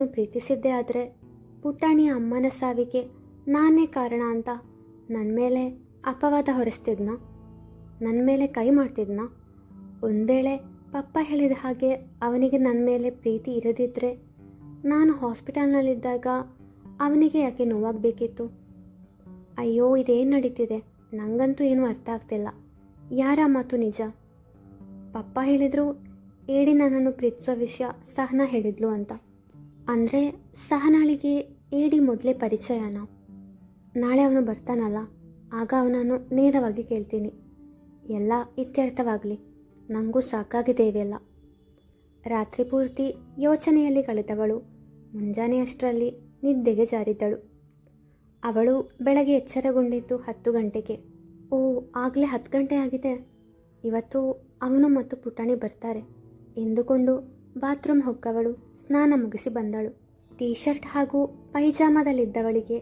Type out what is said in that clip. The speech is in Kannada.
ಪ್ರೀತಿಸಿದ್ದೇ ಆದರೆ ಪುಟಾಣಿಯ ಅಮ್ಮನ ಸಾವಿಗೆ ನಾನೇ ಕಾರಣ ಅಂತ ನನ್ನ ಮೇಲೆ ಅಪವಾದ ಹೊರಿಸ್ತಿದ್ನ, ನನ್ನ ಮೇಲೆ ಕೈ ಮಾಡ್ತಿದ್ನ. ಒಂದು ವೇಳೆ ಪಪ್ಪ ಹೇಳಿದ ಹಾಗೆ ಅವನಿಗೆ ನನ್ನ ಮೇಲೆ ಪ್ರೀತಿ ಇರದಿದ್ದರೆ ನಾನು ಹಾಸ್ಪಿಟಲ್ನಲ್ಲಿದ್ದಾಗ ಅವನಿಗೆ ಯಾಕೆ ನೋವಾಗಬೇಕಿತ್ತು? ಅಯ್ಯೋ, ಇದೇನು ನಡೀತಿದೆ? ನನಗಂತೂ ಏನೂ ಅರ್ಥ ಆಗ್ತಿಲ್ಲ. ಯಾರ ಮಾತು ನಿಜ? ಪಪ್ಪ ಹೇಳಿದರು ಏಡಿ ನನ್ನನ್ನು ಪ್ರೀತಿಸೋ ವಿಷಯ ಸಹನಾ ಹೇಳಿದ್ಲು ಅಂತ. ಅಂದರೆ ಸಹನಾಳಿಗೆ ಏಡಿ ಮೊದಲೇ ಪರಿಚಯನಾ? ನಾಳೆ ಅವನು ಬರ್ತಾನಲ್ಲ, ಆಗ ಅವನನ್ನು ನೇರವಾಗಿ ಕೇಳ್ತೀನಿ. ಎಲ್ಲ ಇತ್ಯರ್ಥವಾಗಲಿ, ನನಗೂ ಸಾಕಾಗಿದೆ ಇವೆಲ್ಲ. ರಾತ್ರಿ ಪೂರ್ತಿ ಯೋಚನೆಯಲ್ಲಿ ಕಳೆದವಳು ಮುಂಜಾನೆಯಷ್ಟರಲ್ಲಿ ನಿದ್ದೆಗೆ ಜಾರಿದ್ದಳು. ಅವಳು ಬೆಳಗ್ಗೆ ಎಚ್ಚರಗೊಂಡಿದ್ದು 10 ಗಂಟೆಗೆ. ಓ, ಆಗಲೇ 10 ಗಂಟೆ ಆಗಿದೆ. ಇವತ್ತು ಅವನು ಮತ್ತು ಪುಟಾಣಿ ಬರ್ತಾರೆ ಎಂದುಕೊಂಡು ಬಾತ್ರೂಮ್ ಹೊಕ್ಕವಳು ಸ್ನಾನ ಮುಗಿಸಿ ಬಂದಳು. ಟೀ ಶರ್ಟ್ ಹಾಗೂ ಪೈಜಾಮದಲ್ಲಿದ್ದವಳಿಗೆ